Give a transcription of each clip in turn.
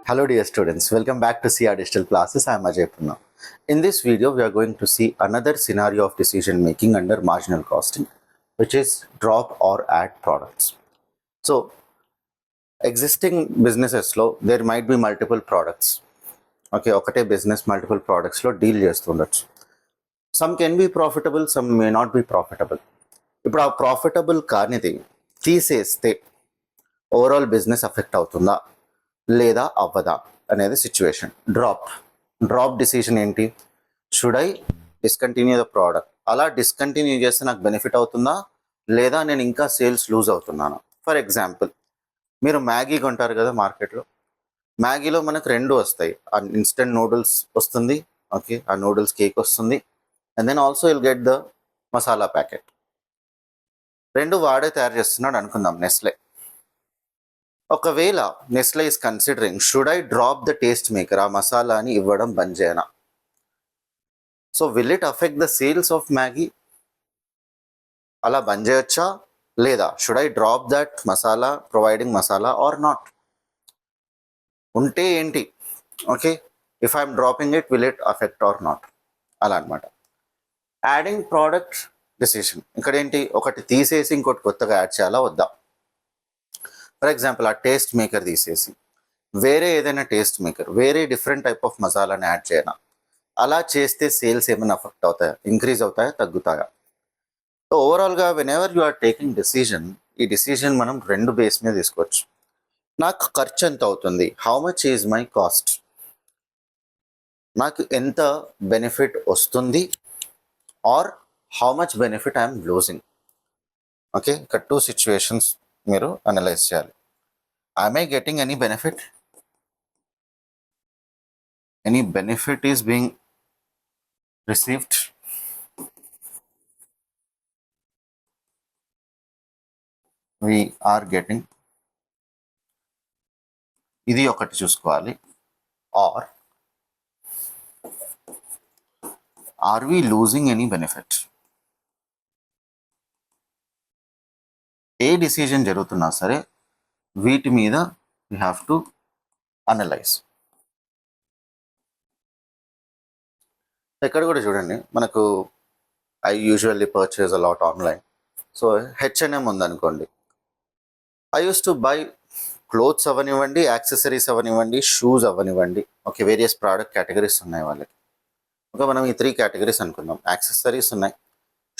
Hello dear students, welcome back to CR Digital Classes. I am Ajay Punna. In this video, we are going to see another scenario of decision making under marginal costing, which is drop or add products. So, existing businesses lo there might be multiple products. Okay, ఒకటే business multiple products లో deal చేస్తుండొచ్చు. Some can be profitable, some may not be profitable. ఇప్పుడు ఆ profitable కానిది తీసేస్తే overall business affect అవుతుందా లేదా అవ్వదా అనేది సిచ్యువేషన్. డ్రాప్ డిసిషన్ ఏంటి? Should I discontinue the product? అలా డిస్కంటిన్యూ చేస్తే నాకు బెనిఫిట్ అవుతుందా లేదా నేను ఇంకా సేల్స్ లూజ్ అవుతున్నాను? ఫర్ ఎగ్జాంపుల్, మీరు మ్యాగీ కొంటారు కదా మార్కెట్లో. మ్యాగీలో మనకు రెండు వస్తాయి, ఆ ఇన్స్టెంట్ నూడిల్స్ వస్తుంది, ఓకే, ఆ నూడిల్స్ కేక్ వస్తుంది, and then also will get the masala packet. రెండు వాడే తయారు చేస్తున్నాడు అనుకుందాం, నెస్లే. ఒకవేళ Nestle is considering should I drop the taste maker, ఆ మసాలాని ఇవ్వడం బంద్ చేయనా? So will it affect the sales of Maggi? అలా బంద్ చేయొచ్చా లేదా? Should I drop that masala, providing masala or not? ఉంటే ఏంటి? Okay, if I'm dropping it will it affect or not? అలా అనమాట. యాడింగ్ ప్రోడక్ట్ డిసిషన్ ఇక్కడ ఏంటి? ఒకటి తీసేసి ఇంకోటి కొత్తగా యాడ్ చేయాలా వద్దా? ఫర్ ఎగ్జాంపుల్, ఆ టేస్ట్ మేకర్ తీసేసి వేరే ఏదైనా టేస్ట్ మేకర్, వేరే డిఫరెంట్ టైప్ ఆఫ్ మసాలాని యాడ్ చేయనా? అలా చేస్తే సేల్స్ ఏమైనా అఫెక్ట్ అవుతాయా, ఇంక్రీజ్ అవుతాయా, తగ్గుతాయా? సో ఓవరాల్గా whenever you are taking decision, ఈ డిసిజన్ మనం రెండు బేస్ మీద తీసుకోవచ్చు. నాకు ఖర్చు ఎంత అవుతుంది, how much is my cost, నాకు ఎంత బెనిఫిట్ వస్తుంది, or how much benefit I'm losing. Okay, ఇక్కడ టూ సిచ్యువేషన్స్ మీరు అనలైజ్ చేయాలి. am I getting any benefit? Any benefit is being received? We are getting. ఇది ఒకటి చూసుకోవాలి. Or are we losing any benefit? ఏ డిసిజన్ జరుగుతున్నా సరే వీటి మీద we have to అనలైజ్. ఇక్కడ కూడా చూడండి, మనకు I usually purchase a lot online. So H&M ఉందనుకోండి, I use to buy clothes అవ్వనివ్వండి, యాక్సెసరీస్ అవ్వనివ్వండి, షూస్ అవ్వనివ్వండి. ఓకే, వేరియస్ ప్రోడక్ట్ కేటగిరీస్ ఉన్నాయి వాళ్ళకి. ఓకే, మనం ఈ 3 కేటగిరీస్ అనుకుందాం. యాక్సెసరీస్ ఉన్నాయి,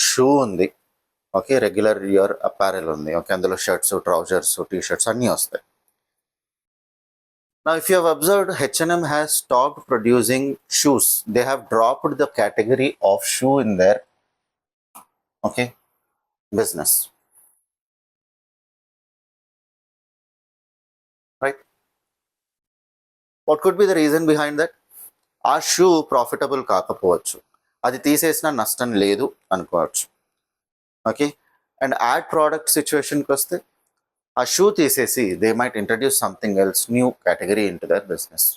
షూ ఉంది, ఓకే, రెగ్యులర్ ఇయర్ అపారెల్ ఉంది, ఓకే, అందులో షర్ట్స్, ట్రౌజర్స్, టీ షర్ట్స్ అన్నీ వస్తాయి. Now, if you have observed, H&M has stopped producing shoes. They have dropped the category of shoe in their, okay, business. Right? What could be the reason behind that? ఆ shoe profitable కాకపోవచ్చు, అది తీసేసిన నష్టం లేదు అనుకోవచ్చు. Okay, and add product సిచ్యువేషన్కి వస్తే ఆ షూ తీసేసి they might introduce something else, new category into their business.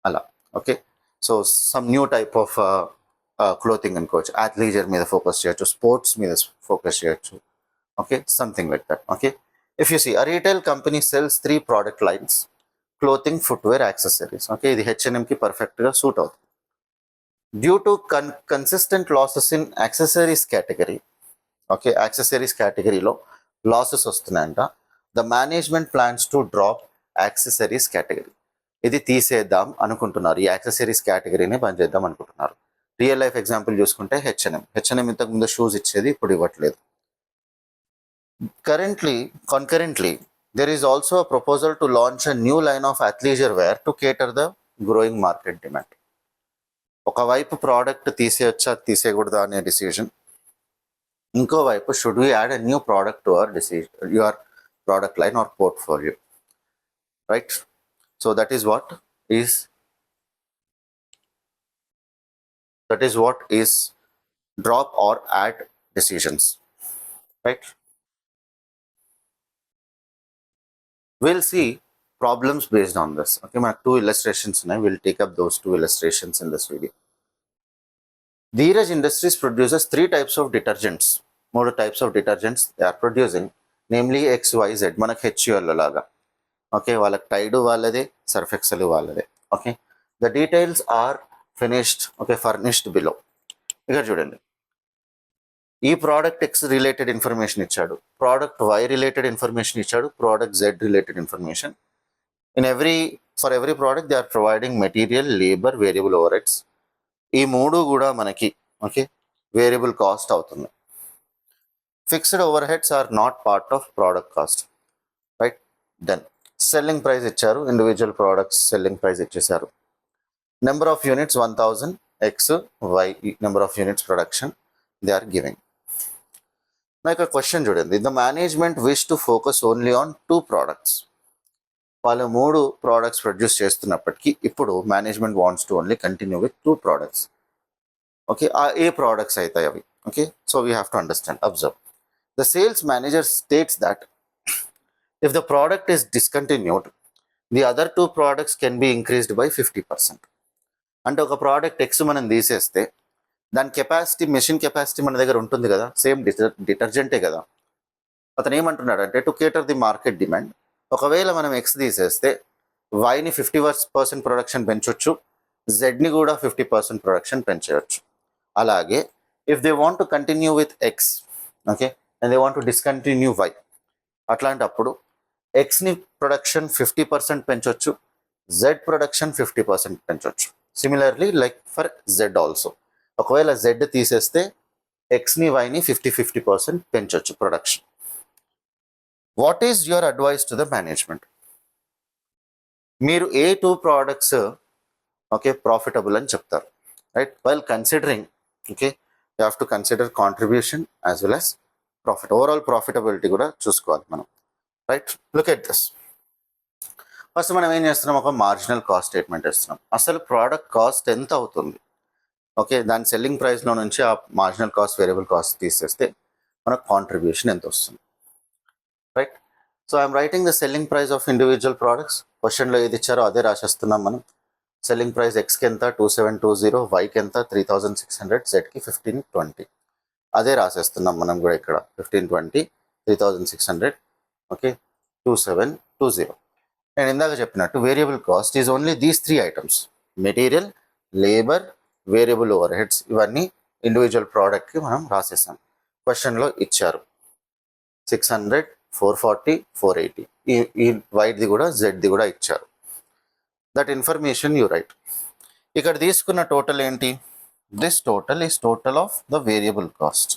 అలా. Okay, so some new type of clothing అనుకోవచ్చు, అథ్లీజర్ మీద ఫోకస్ చేయొచ్చు, స్పోర్ట్స్ మీద ఫోకస్ చేయొచ్చు. Okay, something like that. Okay, if you see, a retail company sells 3 product lines, clothing, footwear, accessories. Okay, ఇది H&Mకి పర్ఫెక్ట్గా suit అవుతుంది. Due to consistent losses in accessories category, okay, accessories కేటగిరీలో losses వస్తున్నాయంట. The management plans to drop accessories category. ఇది తీసేద్దాం అనుకుంటున్నారు, ఈ యాక్సెసరీస్ కేటగిరీని బంద్ చేద్దాం అనుకుంటున్నారు. రియల్ లైఫ్ ఎగ్జాంపుల్ చూసుకుంటే హెచ్ఎన్ఎం ఇంతకు ముందు షూస్ ఇచ్చేది, ఇప్పుడు ఇవ్వట్లేదు. Concurrently, there is also a proposal to launch a new line of athleisure wear to cater the growing market demand. ఒకవైపు ప్రోడక్ట్ తీసేయచ్చా తీసేయకూడదా అనే డిసిజన్, ఇంకోవైపు should we add a new product to your product line or portfolio, right? So that is what is drop or add decisions, right? We'll see problems based on this. Okay, మనకు 2 illustrations ఉన్నాయి. We'll take up those 2 illustrations in this video. Dheeraj Industries produces 3 types of detergents. 3 types of detergents they are producing, namely XYZ, మనకు HUL లాగా. Okay, వాళ్ళకి Tide వాళ్ళదే, Surf Excel వాళ్ళదే. Okay, the details are finished, okay, furnished below. ఇక్కడ చూడండి, ఈ product X related information ఇచ్చాడు, product Y related information ఇచ్చాడు, product Z related information. For every product they are providing material, labour, variable overheads. ఈ మూడు కూడా మనకి okay variable cost అవుతుంది. Fixed overheads are not part of product cost, right. Then selling price ఇచ్చారు, individual products selling price ఇచ్చేసారు. Number of units 1000, X Y number of units production they are giving. నాకు question చూడండి, the management wish to focus only on 2 products. వాళ్ళు 3 products produce చేస్తున్నప్పటికీ ఇప్పుడు management wants to only continue with 2 products. Okay, ఏ products అవుతాయి అవి? Okay, so we have to understand. Observe, the sales manager states that if the product is discontinued the other 2 products can be increased by 50%. అంటే ఒక product X మనం తీసేస్తే దాని capacity, machine capacity మన దగ్గర ఉంటుంది కదా, సేమ్ డిటర్జెంటే కదా. అతను ఏమంటున్నాడు అంటే టు కేటర్ ది మార్కెట్ డిమాండ్, ఒకవేళ మనం ఎక్స్ తీసేస్తే వైని 50% ప్రొడక్షన్ పెంచవచ్చు, జెడ్ని కూడా 50% ప్రొడక్షన్ పెంచవచ్చు. అలాగే if they want to continue with X, okay, and they want to discontinue Y, అట్లాంటప్పుడు ఎక్స్ని ప్రొడక్షన్ 50% పెంచవచ్చు, జెడ్ ప్రొడక్షన్ 50% పెంచవచ్చు. Similarly like for Z also, ఒకవేళ జెడ్ తీసేస్తే ఎక్స్ని వైని 50% పెంచవచ్చు production. What is your advice to the management? మీరు ఏ 2 ప్రోడక్ట్స్ ఓకే ప్రాఫిటబుల్ అని చెప్తారు, right? While considering, okay, you have to consider contribution as well as profit. Overall profitability కూడా చూసుకోవాలి మనం, right? Look at this. First మనం ఏం చేస్తున్నాం, ఒక మార్జినల్ కాస్ట్ స్టేట్మెంట్ ఇస్తున్నాం. అసలు ప్రోడక్ట్ కాస్ట్ ఎంత అవుతుంది, ఓకే, దాని సెల్లింగ్ ప్రైస్లో నుంచి ఆ మార్జినల్ కాస్ట్, వేరియబుల్ కాస్ట్ తీసేస్తే మనకు కాంట్రిబ్యూషన్ ఎంత వస్తుంది, right? So I'm writing the selling price of individual products. క్వశ్చన్లో ఏది ఇచ్చారో అదే రాసేస్తున్నాం మనం. సెల్లింగ్ ప్రైస్ ఎక్స్కి ఎంత 2720, వైకి ఎంత 3600, జెడ్కి 1520. అదే రాసేస్తున్నాం మనం కూడా ఇక్కడ 1520, 3600, ఓకే, 2720. నేను ఇందాక చెప్పినట్టు variable cost is only these 3 items, material, labour, variable over heads. ఇవన్నీ ఇండివిజువల్ ప్రోడక్ట్కి మనం రాసేసాం. క్వశ్చన్లో ఇచ్చారు 600, 440, 480. ఈ వైట్ది కూడా జెడ్ది కూడా ఇచ్చారు. That information you write. ఇక్కడ తీసుకున్న టోటల్ ఏంటి? This total is total of the variable cost.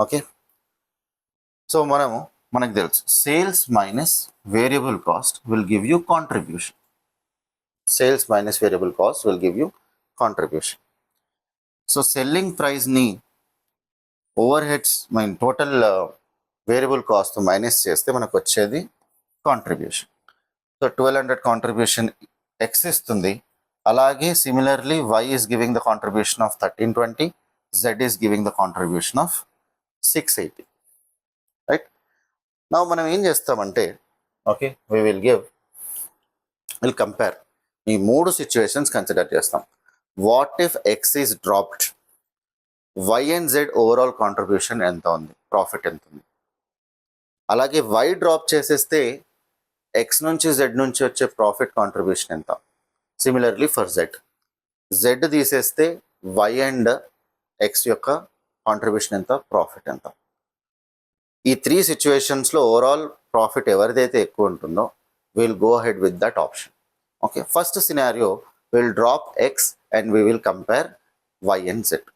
Okay, so మనకు తెలుసు sales minus variable cost will give you contribution. Sales minus variable cost will give you contribution. So selling ప్రైస్ని overheads total variable cost minus చేస్తే మనకు వచ్చేది contribution. So 1200 contribution X ఇస్తుంది. అలాగే similarly Y is giving the contribution of 1320, Z is giving the contribution of 680, right? నా మనం ఏం చేస్తామంటే ఓకే విల్ కంపేర్. ఈ 3 సిచ్యువేషన్స్ కన్సిడర్ చేస్తాం. What if X is dropped, Y and Z overall contribution ఎంత ఉంది, ప్రాఫిట్ ఎంత ఉంది. అలాగే వై డ్రాప్ చేసేస్తే ఎక్స్ నుంచి జెడ్ నుంచి వచ్చే ప్రాఫిట్ కాంట్రిబ్యూషన్ ఎంత. సిమిలర్లీ ఫర్ జెడ్ తీసేస్తే వై అండ్ ఎక్స్ యొక్క కాంట్రిబ్యూషన్ ఎంత, ప్రాఫిట్ ఎంత. ఈ 3 సిచ్యువేషన్స్లో ఓవరాల్ ప్రాఫిట్ ఎవరిదైతే ఎక్కువ ఉంటుందో will go ahead with that option. Okay, first scenario will drop X and we will compare Y and Z.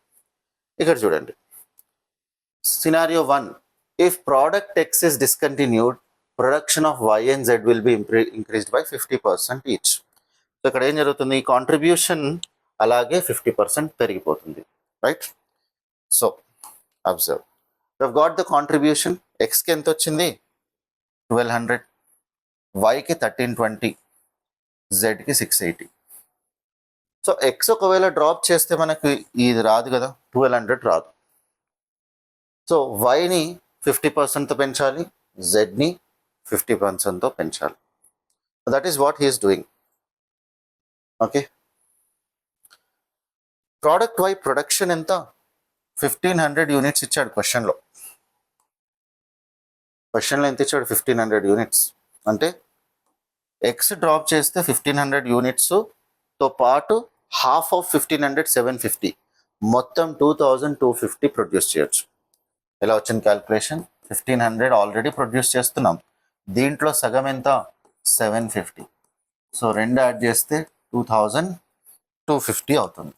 ఇక్కడ చూడండి, scenario 1, if product X is discontinued, production of Y and Z will be increased by 50% each. So ఇక్కడ ఏం జరుగుతుంది, contribution అలాగే 50% పెరిగిపోతుంది, right? So observe, we've got the contribution. Xకి ఎంత వచ్చింది 1200, Yకి 1320, Zకి 680. So X ఒకవేళ డ్రాప్ చేస్తే మనకు ఇది రాదు కదా, 1200 రాదు. సో వైని 50%తో పెంచాలి, జెడ్ని 50%తో పెంచాలి. That is what he is doing. Okay, product Y production ఎంత 1500 యూనిట్స్ ఇచ్చాడు క్వశ్చన్లో ఎంత ఇచ్చాడు 1500 యూనిట్స్. అంటే ఎక్స్ డ్రాప్ చేస్తే 1500 యూనిట్స్తో పాటు హాఫ్ ఆఫ్ 1500 750, మొత్తం 2250 ప్రొడ్యూస్ చేయొచ్చు. ఎలా వచ్చింది క్యాల్కులేషన్? 1500 ఆల్రెడీ ప్రొడ్యూస్ చేస్తున్నాం, దీంట్లో సగం ఎంత? 750. సో రెండు యాడ్ చేస్తే 2250 అవుతుంది.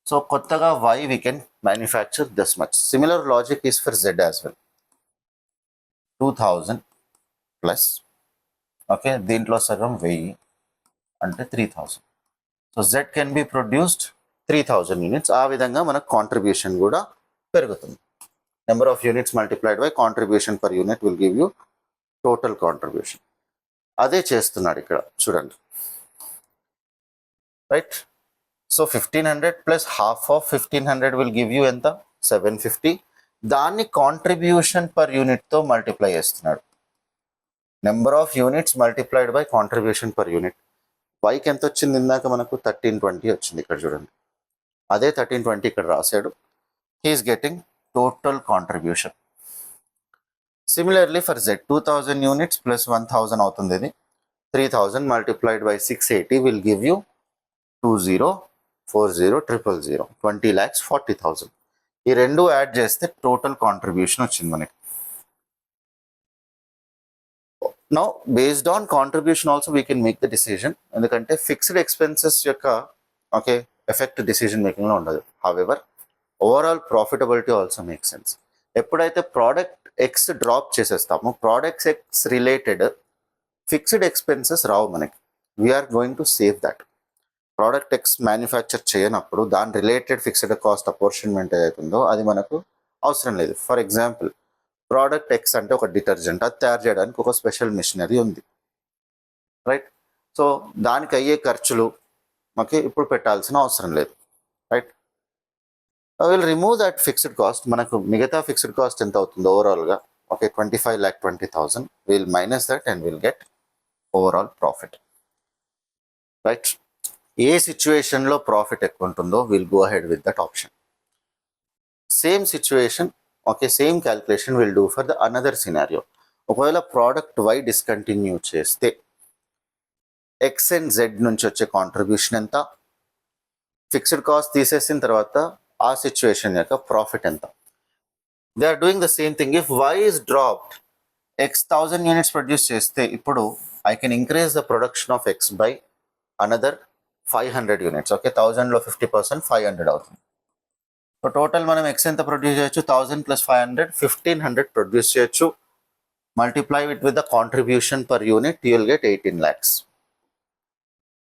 సో కొత్తగా Y we can manufacture this much. Similar logic is for Z as well. 2000 plus okay, దీంట్లో సగం 1000 అంటే 3000. So Z can be produced 3000 units. ఆ విధంగా మనకు కాంట్రిబ్యూషన్ కూడా పెరుగుతుంది. Number of units multiplied by contribution per unit will give you total contribution. అదే చేస్తున్నాడు ఇక్కడ చూడండి, right? So 1500 plus half of 1500 will give you ఎంత? 750. దాన్ని కాంట్రిబ్యూషన్ పర్ యూనిట్తో మల్టిప్లై చేస్తున్నాడు. Number of units multiplied by contribution per unit. వైకి ఎంత వచ్చింది? ఇందాక మనకు 1320 వచ్చింది, ఇక్కడ చూడండి. అదే 1320 ఇక్కడ రాశాడు. He is getting total contribution. Similarly for Z 2000 units plus 1000 అవుతుంది. ఇది 3000 multiplied by 680 will give you 20400000, 20,40,000. ఈ రెండు యాడ్ చేస్తే టోటల్ కాంట్రిబ్యూషన్ వచ్చింది మనకి. Now based on contribution also we can make the decision, ఎందుకంటే ఫిక్స్డ్ ఎక్స్పెన్సెస్ యొక్క ఓకే ఎఫెక్ట్ డిసిజన్ మేకింగ్లో ఉండదు. However overall profitability also make sense. ఎప్పుడైతే ప్రోడక్ట్ ఎక్స్ డ్రాప్ చేసేస్తామో products X related fixed expenses రావు మనకి. We are going to save that. Product X manufacture చేయనప్పుడు దాని రిలేటెడ్ ఫిక్స్డ్ కాస్ట్ అపోర్షన్మెంట్ ఏదైతుందో అది మనకు అవసరం లేదు. ఫర్ ఎగ్జాంపుల్ ప్రోడక్ట్ ఎక్స్ అంటే ఒక డిటర్జెంట్, అది తయారు చేయడానికి ఒక స్పెషల్ మిషనరీ ఉంది, రైట్? సో దానికి అయ్యే ఖర్చులు ఓకే ఇప్పుడు పెట్టాల్సిన అవసరం లేదు, right? Will remove that fixed cost. మనకు మిగతా ఫిక్స్డ్ కాస్ట్ ఎంత అవుతుందో ఓవరాల్గా okay 25,20,000. Will minus that and will get overall profit, right? ఏ సిచ్యువేషన్లో ప్రాఫిట్ ఎక్కువ ఉంటుందో will go ahead with that option. Same situation okay same calculation will do for the another scenario. ఒకవేళ ప్రోడక్ట్ వై డిస్కంటిన్యూ చేస్తే X and Z నుంచి వచ్చే contribution ఎంత, fixed cost తీసేసిన తర్వాత ఆ సిచ్యువేషన్ యొక్క ప్రాఫిట్ ఎంత. They are doing the same thing. If Y is dropped, X 1000 units produce చేస్తే ఇప్పుడు I can increase the production of X by another 500 units. Okay 1000లో 50% 500 అవుతుంది. సో టోటల్ మనం ఎక్స్ ఎంత ప్రొడ్యూస్ చేయొచ్చు? 1000 ప్లస్ 500 1500 ప్రొడ్యూస్ చేయొచ్చు. Multiply it with the contribution per unit, you will get 18 lakhs.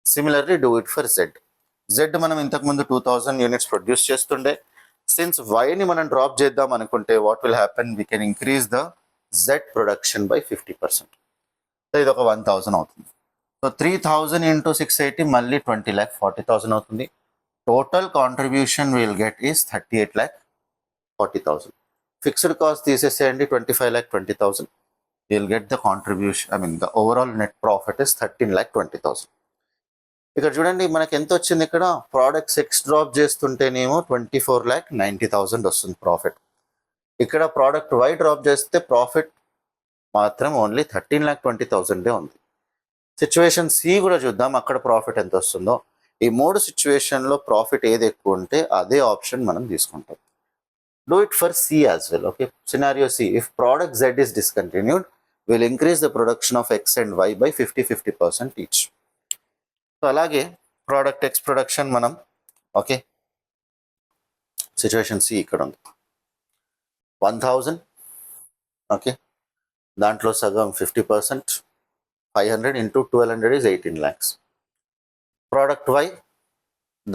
Similarly do it for Z. Z మనం ఇంతకుముందు 2000 units produce చేస్తుండే. Since వైని మనం డ్రాప్ చేద్దాం అనుకుంటే what will happen? We can increase the Z production by 50%. So ఇది ఒక 1000 అవుతుంది. So 3000 into 680 మళ్ళీ 20,40,000 అవుతుంది. Total contribution will get is 38,40,000. Fixed cost తీసేసేయండి 25,20,000. Will get the contribution, I mean the overall net profit is 13,20,000. ఇక్కడ చూడండి మనకి ఎంత వచ్చింది? ఇక్కడ ప్రోడక్ట్స్ ఎక్స్ డ్రాప్ చేస్తుంటేనేమో 24,90,000 వస్తుంది ప్రాఫిట్. ఇక్కడ ప్రోడక్ట్ వై డ్రాప్ చేస్తే ప్రాఫిట్ మాత్రం ఓన్లీ 13,20,000 ఉంది. సిచ్యువేషన్ సి కూడా చూద్దాం, అక్కడ ప్రాఫిట్ ఎంత వస్తుందో. ఈ మూడు సిచ్యువేషన్లో ప్రాఫిట్ ఏది ఎక్కువ ఉంటే అదే ఆప్షన్ మనం తీసుకుంటాం. Do it for C as well. Okay scenario C, if product Z is discontinued will increase the production of X and Y by 50% each. So అలాగే ప్రోడక్ట్ ఎక్స్ ప్రొడక్షన్ మనం ఓకే సిచ్యువేషన్ సి ఇక్కడ ఉంది 1000 okay దాంట్లో సగం 50%, 500 into 1200 is 18 lakhs. Product Y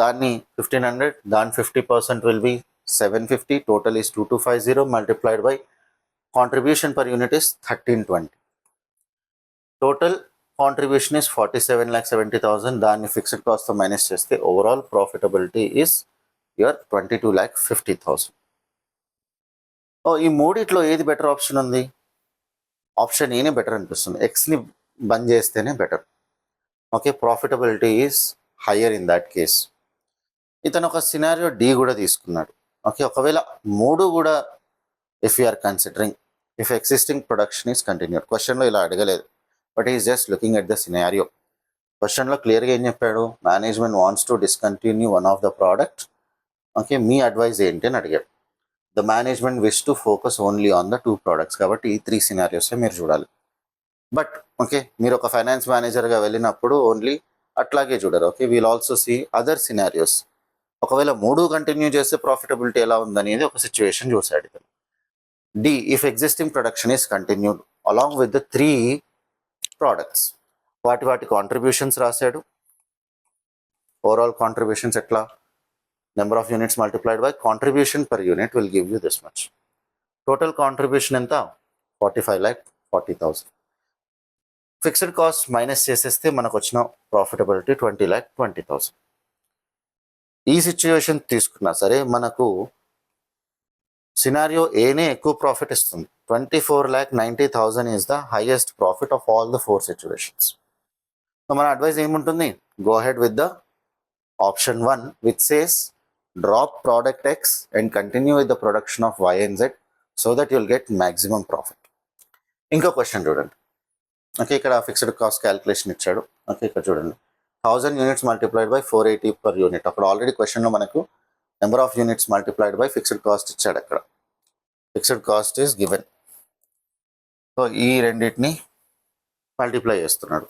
దాన్ని 1500, దాని 50% will be 750, total is 2250 multiplied by contribution per unit is 1320. Total contribution is 47,70,000. దాన్ని fixed కాస్ట్తో minus చేస్తే ఓవరాల్ ప్రాఫిటబిలిటీ ఈస్ యువర్ 22,50,000. ఈ మూడిట్లో ఏది బెటర్ ఆప్షన్ ఉంది? ఆప్షన్ ఏనే బెటర్ అనిపిస్తుంది. ఎక్స్ని బంద్ చేస్తేనే better. Okay profitability is higher in that case. ఇతను ఒక సినారియో డి కూడా తీసుకున్నాడు. ఓకే ఒకవేళ మూడు కూడా if you're considering if existing production is continued. క్వశ్చన్లో ఇలా అడగలేదు, but is just looking at the scenario. క్వశ్చన్లో క్లియర్గా ఏం చెప్పాడు, management wants to discontinue one of the product. Okay, మీ అడ్వైజ్ ఏంటి అని అడిగాడు. The management wish to focus only on the 2 products. కాబట్టి ఈ 3 సినారియోసే మీరు చూడాలి. బట్ ఓకే, మీరు ఒక ఫైనాన్స్ మేనేజర్గా వెళ్ళినప్పుడు ఓన్లీ అట్లాగే చూడరు. Okay, we'll also see other scenarios. ఒకవేళ 3 కంటిన్యూ చేస్తే ప్రాఫిటబిలిటీ ఎలా ఉందనేది ఒక సిచ్యువేషన్ చూసాడు. D, if existing production is continued along with the 3 products. వాటి కాంట్రిబ్యూషన్స్ రాశాడు. ఓవరాల్ కాంట్రిబ్యూషన్స్ ఎట్లా, number of units multiplied by contribution per unit will give you this much. Total contribution ఎంత, 45,40,000. Fixed cost minus చేసేస్తే మనకు వచ్చిన profitability 20,20,000. ఈ situation తీసుకున్నా సరే మనకు సినారియో ఏనే ఎక్కువ ప్రాఫిట్ ఇస్తుంది. 24,90,000 is the highest profit of all the 4 situations. So మన అడ్వైజ్ ఏముంటుంది, go ahead with the option 1 which says drop product X and continue with the production of Y and Z so that you'll get maximum profit. ఇంకో question చూడండి. Okay, ఇక్కడ fixed cost calculation ఇచ్చాడు. Okay, ఇక్కడ చూడండి, 1000 units multiplied by 480 per unit. అక్కడ already క్వశ్చన్లో మనకు number of units multiplied by fixed cost ఇచ్చాడు. అక్కడ fixed cost is given. So ఈ రెండింటిని మల్టిప్లై చేస్తున్నాడు,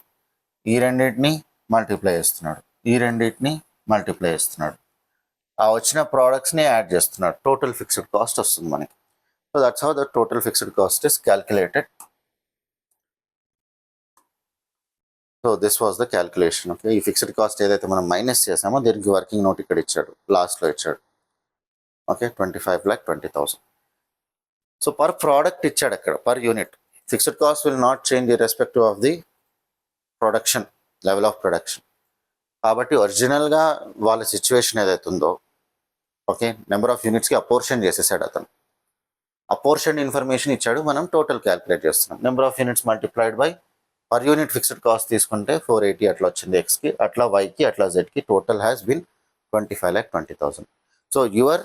ఈ రెండింటిని మల్టిప్లై చేస్తున్నాడు, ఈ రెండింటిని మల్టిప్లై చేస్తున్నాడు. ఆ వచ్చిన ప్రోడక్ట్స్ని యాడ్ చేస్తున్నాడు. టోటల్ ఫిక్స్డ్ కాస్ట్ వస్తుంది మనకి. So that's how the total fixed cost is calculated. So this was the calculation. Okay, ఈ ఫిక్స్డ్ కాస్ట్ ఏదైతే మనం మైనస్ చేసామో దీనికి వర్కింగ్ నోట్ ఇక్కడ ఇచ్చాడు, లాస్ట్లో ఇచ్చాడు. ఓకే, 25,20,000. సో పర్ ప్రోడక్ట్ ఇచ్చాడు అక్కడ, per unit. Fixed cost will not change irrespective of the production, level of production. కాబట్టి ఒరిజినల్గా వాళ్ళ సిచ్యువేషన్ ఏదైతే ఉందో, ఓకే, నెంబర్ ఆఫ్ యూనిట్స్కి అపోర్షన్ చేసేసాడు అతను. అపోర్షన్ ఇన్ఫర్మేషన్ ఇచ్చాడు, మనం టోటల్ క్యాల్కులేట్ చేస్తున్నాం. Number of units multiplied by per unit fixed cost తీసుకుంటే 480 అట్లా వచ్చింది ఎక్స్కి, అట్లా వైకి, అట్లా జెడ్కి. Total has been 25,20,000. So your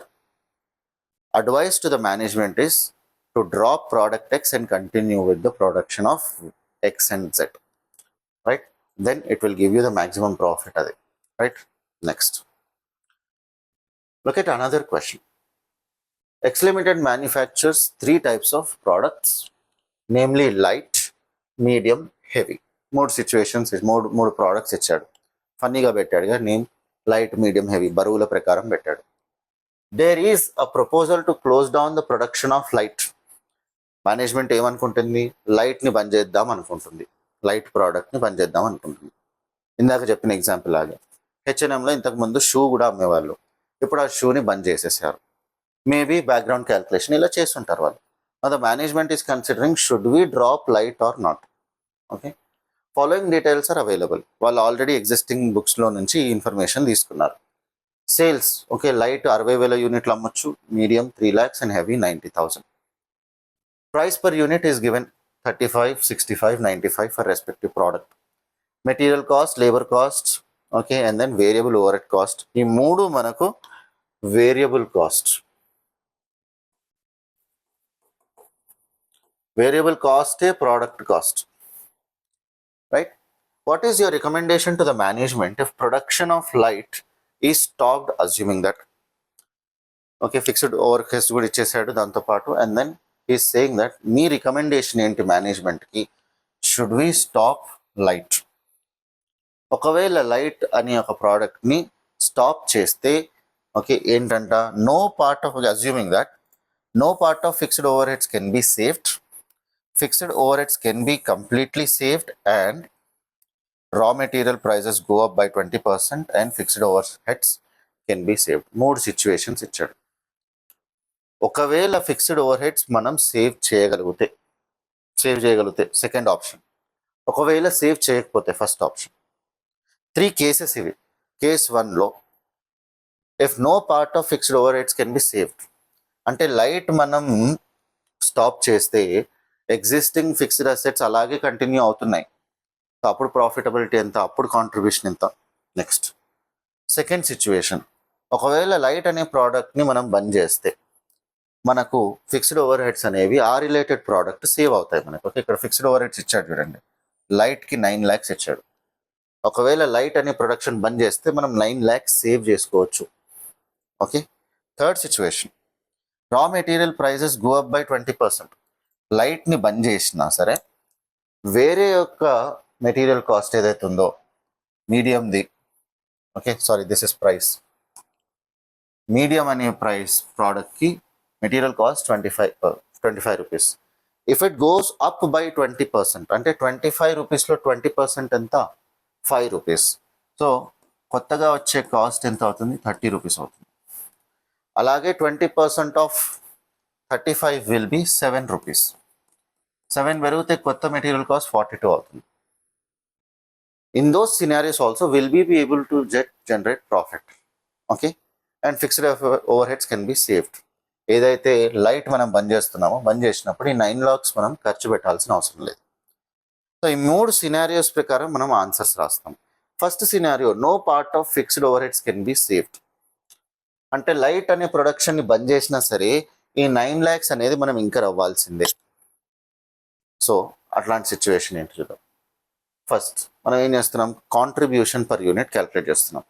advice to the management is to drop product X and continue with the production of X and Z, right? Then it will give you the maximum profit, right? Next, look at another question. X Limited manufactures 3 types of products, namely light, medium, heavy. 3 situations, 3 products ఇచ్చాడు. ఫన్నీగా పెట్టాడుగా name, light, medium, heavy, బరువుల ప్రకారం పెట్టాడు. There is a proposal to close down the production of light. Management ఏమనుకుంటుంది, లైట్ని బంద్ చేద్దాం అనుకుంటుంది, లైట్ ప్రోడక్ట్ని బంద్ చేద్దాం అనుకుంటుంది. ఇందాక చెప్పిన ఎగ్జాంపుల్ లాగా హెచ్ఎన్ఎంలో ఇంతకుముందు షూ కూడా అమ్మేవాళ్ళు, ఇప్పుడు ఆ షూని బంద్ చేసేసారు. మేబీ బ్యాక్గ్రౌండ్ క్యాల్కులేషన్ ఇలా చేస్తుంటారు వాళ్ళు. The management is considering should we drop light or not. Okay, following details are available. వాళ్ళు ఆల్రెడీ ఎగ్జిస్టింగ్ బుక్స్లో నుంచి ఈ ఇన్ఫర్మేషన్ తీసుకున్నారు. సేల్స్, ఓకే, లైట్ 60,000 యూనిట్లు అమ్మొచ్చు, medium 3 lakhs and heavy 90,000. Price per unit is given 35, 65, 95 for respective product. Material cost, labour cost, okay, and then variable overhead cost. ఈ 3 మనకు variable cost. Variable కాస్టే product cost, right? What is your recommendation to the management if production of light is stopped, assuming that. Okay, fixed overheads కూడా ఇచ్చేసాడు దాంతోపాటు. And then is saying that me recommendation ఏంటి మేనేజ్మెంట్కి, should we stop light. ఒకవేళ light అనే ఒక ప్రోడక్ట్ని stop చేస్తే, ఓకే, ఏంటంట, no part of, assuming that no part of fixed overheads can be saved, fixed overheads can be completely saved, and raw material prices go up by 20% and fixed overheads can be saved. 3 situations ఇచ్చాడు. ఒకవేళ fixed overheads మనం save చేయగలిగితే second option, ఒకవేళ save చేయకపోతే first option. 3 cases ఇవి. Case 1లో if no part of fixed overheads can be saved, అంటే light మనం స్టాప్ చేస్తే ఎగ్జిస్టింగ్ ఫిక్స్డ్ అసెట్స్ అలాగే కంటిన్యూ అవుతున్నాయి. అప్పుడు ప్రాఫిటబిలిటీ ఎంత, అప్పుడు కాంట్రిబ్యూషన్ ఎంత. నెక్స్ట్ సెకండ్ సిచ్యువేషన్, ఒకవేళ లైట్ అనే ప్రోడక్ట్ని మనం బంద్ చేస్తే మనకు ఫిక్స్డ్ ఓవర్ హెడ్స్ అనేవి ఆ రిలేటెడ్ ప్రోడక్ట్ సేవ్ అవుతాయి మనకు. ఓకే, ఇక్కడ ఫిక్స్డ్ ఓవర్ హెడ్స్ ఇచ్చాడు చూడండి, లైట్కి 9 lakhs ఇచ్చాడు. ఒకవేళ లైట్ అనే ప్రొడక్షన్ బంద్ చేస్తే మనం 9 lakhs సేవ్ చేసుకోవచ్చు. Okay, third situation, raw material prices go up by 20%. లైట్ని బంద్ చేసినా సరే వేరే యొక్క మెటీరియల్ కాస్ట్ ఏదైతే ఉందో మీడియంది, okay sorry this is price, medium అనే ప్రైస్ ప్రోడక్ట్కి material cost 25 rupees. If it goes up by 20%, అంటే 25 రూపీస్లో 20% ఎంత, 5 రూపీస్. సో కొత్తగా వచ్చే కాస్ట్ ఎంత అవుతుంది, 30 రూపీస్ అవుతుంది. అలాగే 20% ఆఫ్ 35 విల్ బి 7 రూపీస్. 7 పెరిగితే కొత్త మెటీరియల్ కాస్ట్ 42 అవుతుంది. In those scenarios also will be able to generate profit. Okay, and fixed overheads can be saved. ఏదైతే లైట్ మనం బంద్ చేస్తున్నామో, బంద్ చేసినప్పుడు ఈ 9 lakhs మనం ఖర్చు పెట్టాల్సిన అవసరం లేదు. సో ఈ 3 సినారియోస్ ప్రకారం మనం ఆన్సర్స్ రాస్తాం. First scenario, no part of fixed overheads can be saved. అంటే లైట్ అనే ప్రొడక్షన్ని బంద్ చేసినా సరే ఈ 9 lakhs అనేది మనం ఇంకా అవ్వాల్సిందే. సో అట్లాంటి సిచ్యువేషన్ ఏంటి చూద్దాం. ఫస్ట్ మనం ఏం చేస్తున్నాం, కాంట్రిబ్యూషన్ పర్ యూనిట్ క్యాలిక్యులేట్ చేస్తున్నాం.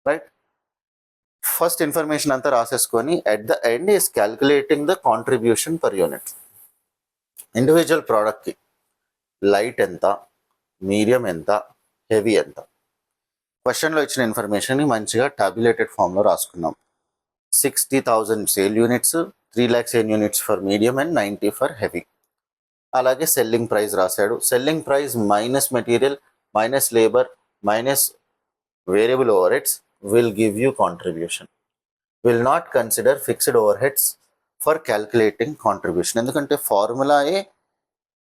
రైట్, ఫస్ట్ ఇన్ఫర్మేషన్ అంతా రాసేసుకొని at the end is calculating the contribution per unit. Individual ప్రోడక్ట్కి లైట్ ఎంత, మీడియం ఎంత, హెవీ ఎంత, క్వశ్చన్లో ఇచ్చిన ఇన్ఫర్మేషన్ని మంచిగా టాబ్యులేటెడ్ ఫామ్లో రాసుకున్నాం. 60,000 sale units, 3 lakhs sale units for medium and 90 for heavy. అలాగే సెల్లింగ్ ప్రైస్ రాశాడు. Selling price minus material minus labour minus variable overheads will give you contribution. Will not consider fixed overheads for calculating contribution. ఎందుకంటే formula A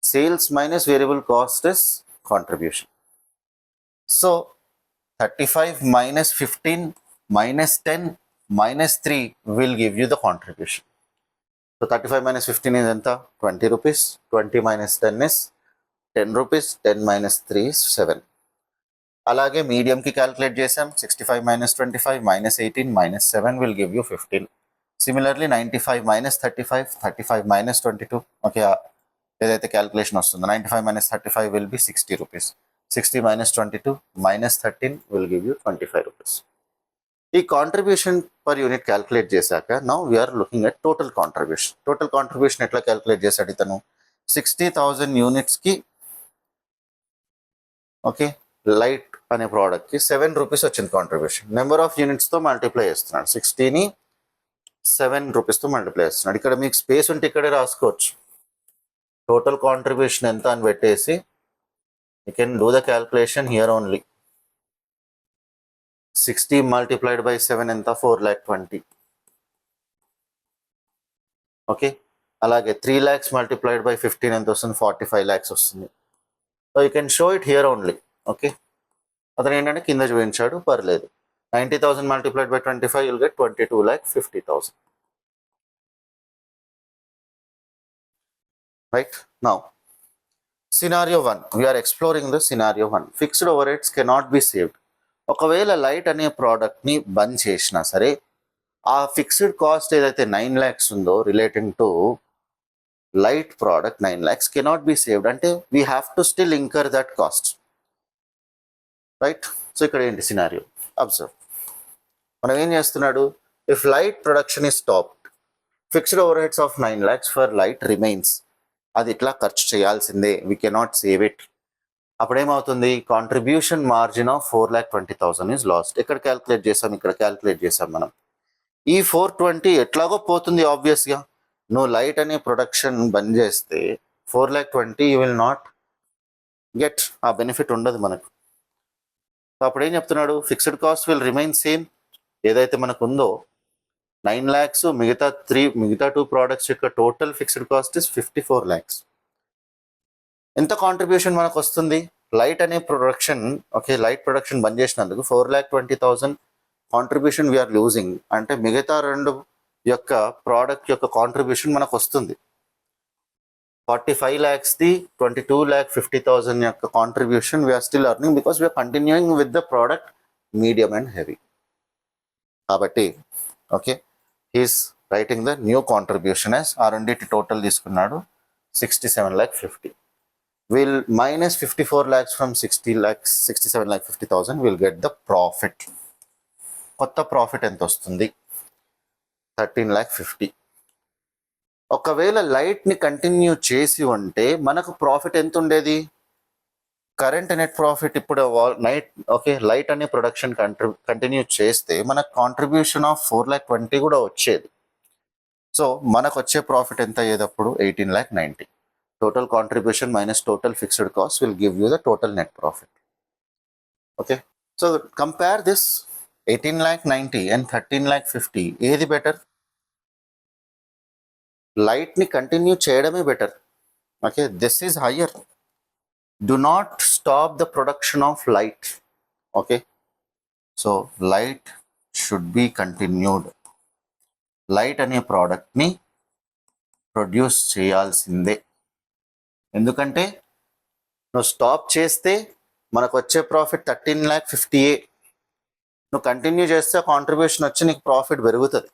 sales minus variable cost is contribution. So 35 minus 15 minus 10 minus 3 will give you the contribution. So 35 minus 15 is ఎంత, 20 rupees. 20 minus 10 is 10 rupees. 10 minus 3 is 7. అలాగే మీడియంకి calculate చేసాం. 65 minus 25 minus 18 minus 7 will give you 15. Similarly 95 minus 35, 35 minus 22, okay ఏదైతే calculation వస్తుందో 95 minus 35 will be 60 rupees. 60 minus 22 minus 13 will give you 25 rupees. ఈ contribution per unit calculate చేశాక now we're looking at total contribution. Total contribution ఎట్లా calculate చేశాడు ఇతను, 60,000 యూనిట్స్కి okay light అనే ప్రోడక్ట్కి 7 rupees వచ్చింది కాంట్రిబ్యూషన్. నెంబర్ ఆఫ్ యూనిట్స్తో మల్టిప్లై చేస్తున్నాడు. 60ని 7 రూపీస్తో మల్టిప్లై చేస్తున్నాడు. ఇక్కడ మీకు స్పేస్ ఉంటే ఇక్కడే రాసుకోవచ్చు. టోటల్ కాంట్రిబ్యూషన్ ఎంత అని పెట్టేసి you can do the calculation here only. 60 multiplied by 7 ఎంత, 4,20,000. ఓకే, అలాగే 3 lakhs multiplied by 15 ఎంత వస్తుంది, 45 lakhs వస్తుంది. So you can show it here only. Okay, అతను ఏంటంటే కింద చూపించాడు, పర్లేదు. 90,000 multiplied by 25 you'll get 22,50,000. Right, now scenario 1, we are exploring the scenario 1. Fixed overheads cannot be saved. ఒకవేళ లైట్ అనే ప్రోడక్ట్ని బంద్ చేసినా సరే ఆ ఫిక్స్డ్ కాస్ట్ ఏదైతే 9 lakhs ఉందో relating to light product 9 lakhs cannot be saved. అంటే we have to still incur that cost. Right, so ఇక్కడ ఏంటి సినారియో అబ్జర్వ్. మనం ఏం చేస్తున్నాడు, if light production is stopped, fixed overheads of 9 lakhs for light remains. అది ఇట్లా ఖర్చు చేయాల్సిందే, వీ కెనాట్ సేవ్ ఇట్. అప్పుడేమవుతుంది, contribution margin of 4,20,000 is lost. ఇక్కడ క్యాల్కులేట్ చేసాం, ఇక్కడ క్యాల్కులేట్ చేసాం మనం. ఈ 420 ఎట్లాగో పోతుంది ఆబ్వియస్గా. నువ్వు లైట్ అనే ప్రొడక్షన్ బంద్ చేస్తే 4,20,000 యూ విల్ నాట్ గెట్, ఆ బెనిఫిట్ ఉండదు మనకు. సో అప్పుడు ఏం చెప్తున్నాడు, fixed cost will remain same. ఏదైతే మనకు ఉందో 9 lakhs, మిగతా 2 products యొక్క total fixed cost is 54 lakhs. ఎంత కాంట్రిబ్యూషన్ మనకు వస్తుంది, లైట్ అనే ప్రొడక్షన్, ఓకే లైట్ ప్రొడక్షన్ బంద్ చేసినందుకు 4,20,000 కాంట్రిబ్యూషన్ వీఆర్ లూజింగ్. అంటే మిగతా 2 యొక్క ప్రోడక్ట్ యొక్క కాంట్రిబ్యూషన్ మనకు వస్తుంది. 45 lakhsది 22,50,000 యొక్క contribution we are still earning because we are continuing with the product medium and heavy. కాబట్టి okay he's writing the new contribution as ఆ రెండింటి టోటల్ తీసుకున్నాడు 67,50,000. We'll minus 54 lakhs from 60 lakhs, 67,50,000. We'll get the profit. కొత్త profit ఎంత వస్తుంది? 13,50,000. ఒకవేళ లైట్ని continue చేసి ఉంటే మనకు ప్రాఫిట్ ఎంత ఉండేది? కరెంట్ నెట్ ప్రాఫిట్ ఇప్పుడు లైట్ అనే ప్రొడక్షన్ కంటిన్యూ చేస్తే మనకు కాంట్రిబ్యూషన్ ఆఫ్ 4,20,000 కూడా వచ్చేది. సో మనకు వచ్చే ప్రాఫిట్ ఎంత అయ్యేటప్పుడు 18,90,000. Total contribution minus total fixed cost will give you the total net profit. Okay, so compare this 18,90,000 and 13,50,000. ఏది బెటర్? లైట్ని కంటిన్యూ చేయడమే better. Okay, this is higher. Do not stop the production of light. Okay, so light should be continued. Light అనే ప్రోడక్ట్ని produce చేయాల్సిందే. ఎందుకంటే నువ్వు stop చేస్తే మనకు వచ్చే ప్రాఫిట్ 13,50,000. నువ్వు కంటిన్యూ చేస్తే కాంట్రిబ్యూషన్ వచ్చి నీకు ప్రాఫిట్ పెరుగుతుంది.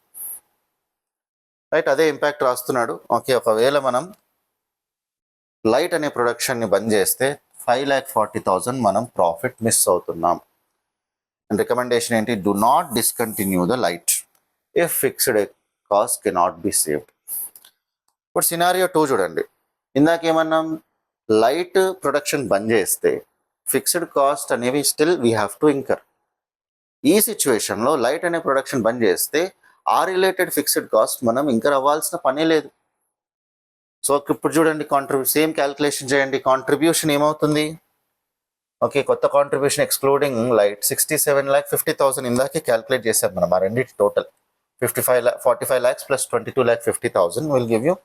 రైట్, అదే ఇంపాక్ట్ రాస్తున్నాడు. ఓకే, ఒకవేళ మనం లైట్ అనే ప్రొడక్షన్ని బంద్ చేస్తే 5,40,000 మనం ప్రాఫిట్ మిస్ అవుతున్నాం. అండ్ రికమెండేషన్ ఏంటి? Do not discontinue the light if fixed cost cannot be saved. ఇప్పుడు సినారియో 2 చూడండి. ఇందాకేమన్నాం? లైట్ ప్రొడక్షన్ బంద్ చేస్తే ఫిక్స్డ్ కాస్ట్ అనేవి still we have to incur. ఈ సిచ్యువేషన్లో లైట్ అనే ప్రొడక్షన్ బంద్ చేస్తే ఆ రిలేటెడ్ ఫిక్స్డ్ కాస్ట్ మనం ఇంకర్ అవ్వాల్సిన పనే లేదు. సో ఇప్పుడు చూడండి, సేమ్ క్యాల్కులేషన్ చేయండి. కాంట్రిబ్యూషన్ ఏమవుతుంది? ఓకే, కొత్త కాంట్రిబ్యూషన్ ఎక్స్క్లూడింగ్ లైట్ 67,50,000 ఇందాకే క్యాల్కులేట్ చేసాం మనం. ఆ రెండింటి total 45 lakhs plus 22,50,000 will give you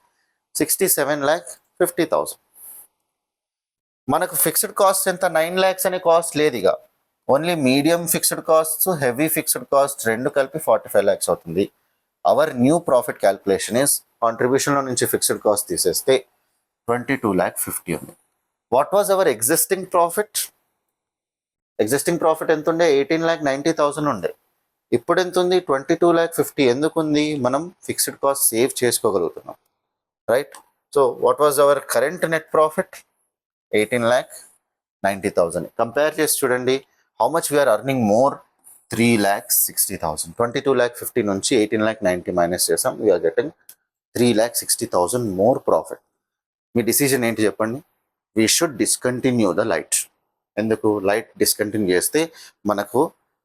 67,50,000. మనకు ఫిక్స్డ్ కాస్ట్ ఎంత? 9 lakhs అనే కాస్ట్ లేదు. ఇక only medium fixed cost, heavy fixed cost రెండు కలిపి 45 lakhs అవుతుంది. Our new profit calculation is కాంట్రిబ్యూషన్లో నుంచి ఫిక్స్డ్ కాస్ట్ తీసేస్తే 22,50,000 ఉంది. What was our existing profit? Existing profit ఎంత ఉండే? 18,90,000 ఉండే. ఇప్పుడు ఎంత ఉంది? 22,50,000. ఎందుకుంది? మనం ఫిక్స్డ్ కాస్ట్ సేవ్ చేసుకోగలుగుతున్నాం. Right, so what was our current net profit? 18,90,000. Compare చేసి చూడండి, how much we are earning more? 3,60,000. 22,50,000 నుంచి 18,90,000 మైనస్ చేసాం. We are getting 3,60,000 more profit. మీ డిసిజన్ ఏంటి చెప్పండి? We should discontinue the light. ఎందుకు? లైట్ డిస్కంటిన్యూ చేస్తే మనకు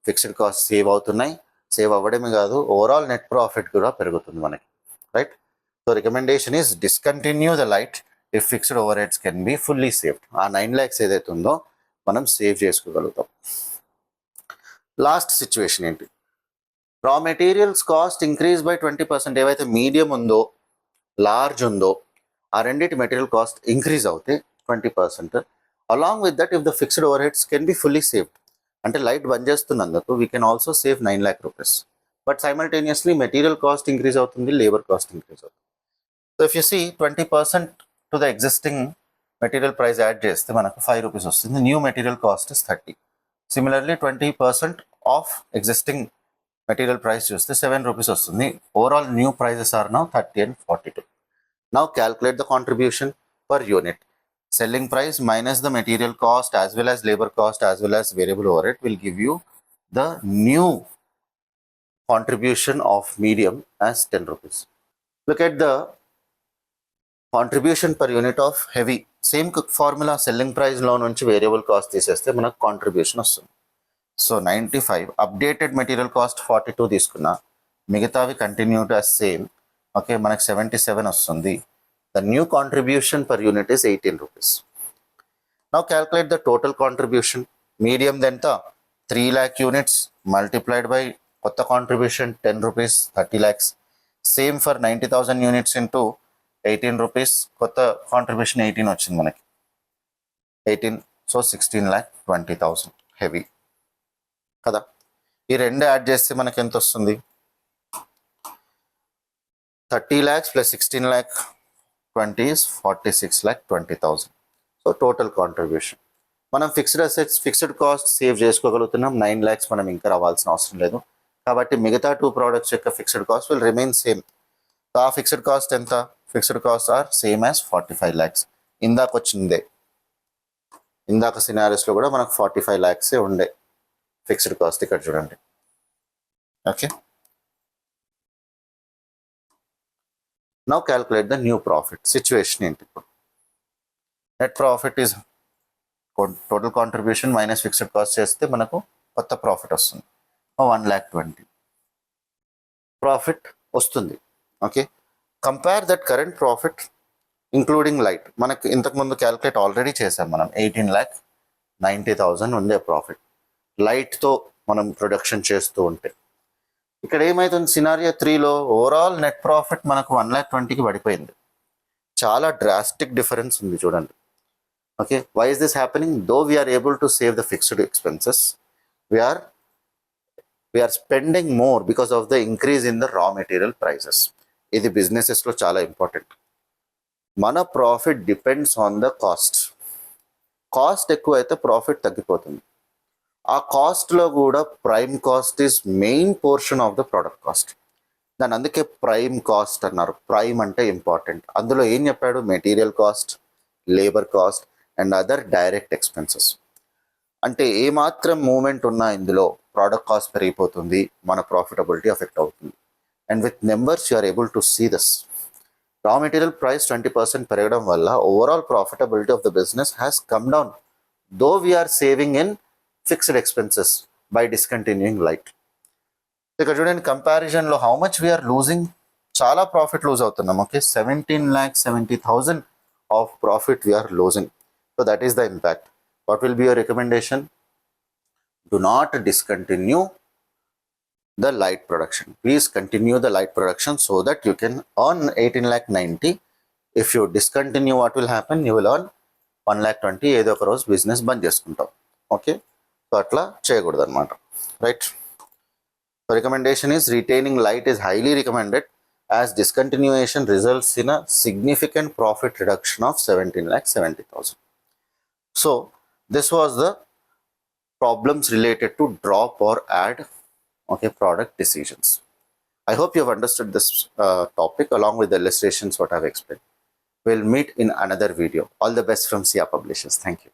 ఫిక్స్డ్ కాస్ట్ సేవ్ అవుతున్నాయి. సేవ్ అవ్వడమే కాదు, ఓవరాల్ నెట్ ప్రాఫిట్ కూడా పెరుగుతుంది మనకి. Right, so recommendation is discontinue the light if fixed overheads can be fully saved. ఆ 9 lakhs ఏదైతే ఉందో మనం సేవ్ చేసుకోగలుగుతాం. లాస్ట్ సిచ్యువేషన్ ఏంటి? రా మెటీరియల్స్ కాస్ట్ ఇంక్రీజ్ బై 20%. ఏవైతే మీడియం ఉందో, లార్జ్ ఉందో, ఆ రెండింటి మెటీరియల్ కాస్ట్ ఇంక్రీజ్ అవుతే 20%. Along with that if the fixed overheads can be fully saved. అంటే లైట్ బంద్ చేస్తున్నందుకు we can also save 9 lakh rupees. But simultaneously material cost increase అవుతుంది, లేబర్ కాస్ట్ ఇంక్రీజ్ అవుతుంది. So if you see 20% to the existing material price add చేస్తే మనకు 5 rupees వస్తుంది. New material cost is 30. Similarly 20% of existing material price చూస్తే 7 rupees వస్తుంది. Overall new prices are now 30 and 42. Now calculate the contribution per unit. Selling price minus the material cost as well as labor cost as well as variable overhead will give you the new contribution of medium as 10 rupees. Look at the contribution per unit of heavy. Same formula, selling price లో నుంచి variable cost తీసేస్తే మనకు contribution వస్తుంది. So 95, updated material cost 42 తీసుకున్నా, మిగతావి continued as same. Okay, మనకు 77 వస్తుంది. The new contribution per unit is 18 rupees. Now calculate the total contribution. Medium denta 3 lakh units multiplied by kotta contribution 10 rupees, 30 lakhs. Same for 90,000 units into 18 rupees. Kotta contribution 18 వచ్చింది మనకి. 18, so 16,20,000 heavy. కదా, ఈ రెండు add చేస్తే మనకి ఎంత వస్తుంది? 30 lakhs plus 16 lakh 20 is 46,20,000. So total contribution. మనం fixed assets, fixed cost save చేసుకోగలుగుతున్నాం. 9 lakhs మనం ఇంకా రావాల్సిన అవసరం లేదు. కాబట్టి మిగతా 2 products యొక్క fixed cost will remain same. ఆ ఫిక్స్డ్ కాస్ట్ ఎంత? Fixed cost are same as 45 lakhs. ఇందాక వచ్చిందే, ఇందాక సినారీస్లో కూడా మనకు 45 lakhs ఉండే ఫిక్స్డ్ కాస్ట్. ఇక్కడ చూడండి. Okay, now calculate the new profit. Situation ఏంటి ఇప్పుడు? Net profit is total contribution minus fixed cost చేస్తే మనకు కొత్త ప్రాఫిట్ వస్తుంది. 1,20,000 ప్రాఫిట్ వస్తుంది. Okay, compare that current profit including light. మనకు ఇంతకుముందు క్యాల్కులేట్ ఆల్రెడీ చేసాం మనం. 18,90,000 ఉండే ప్రాఫిట్ లైట్తో మనం ప్రొడక్షన్ చేస్తూ ఉంటే. ఇక్కడ ఏమవుతుంది? సినారియో 3లో ఓవరాల్ నెట్ ప్రాఫిట్ మనకు 1,20,000కి పడిపోయింది. చాలా డ్రాస్టిక్ డిఫరెన్స్ ఉంది చూడండి. Okay, why is this happening? Though we're able to save the fixed expenses, we're spending more because of the increase in the raw material prices. ఇది బిజినెసెస్లో చాలా ఇంపార్టెంట్. మన profit depends on the cost. Cost ఎక్కువ అయితే profit తగ్గిపోతుంది. ఆ కాస్ట్లో కూడా prime cost is main portion of the product cost. దాని అందుకే ప్రైమ్ కాస్ట్ అన్నారు. ప్రైమ్ అంటే ఇంపార్టెంట్. అందులో ఏం చెప్పాడు? Material cost, labour cost and other direct expenses. అంటే ఏమాత్రం మూమెంట్ ఉన్నా ఇందులో ప్రోడక్ట్ కాస్ట్ పెరిగిపోతుంది, మన ప్రాఫిటబిలిటీ అఫెక్ట్ అవుతుంది. And with numbers you are able to see this. Raw material price 20% పెరగడం వల్ల overall profitability of the business has come down, though we are saving in fixed expenses by discontinuing light. ఇక్కడ చూడండి, కంపారిజన్లో how much we are losing. చాలా profit lose అవుతున్నాం. Okay, 17,70,000 of profit we're losing. So that is the impact. What will be your recommendation? Do not discontinue the light production. Please continue the light production so that you can earn 18,90,000. If you discontinue, what will happen? You will earn 1,20,000. ఏదో ఒక రోజు business బంద్ చేసుకుంటాం. Okay, so అట్లా చేయకూడదు అనమాట. Right. So recommendation is retaining light is highly recommended as discontinuation results in a significant profit reduction of 17,70,000. So this was the problems related to drop or add, okay, product decisions. I hope you have understood this topic along with the illustrations what I have explained. We'll meet in another video. All the best from SIA Publishers. Thank you.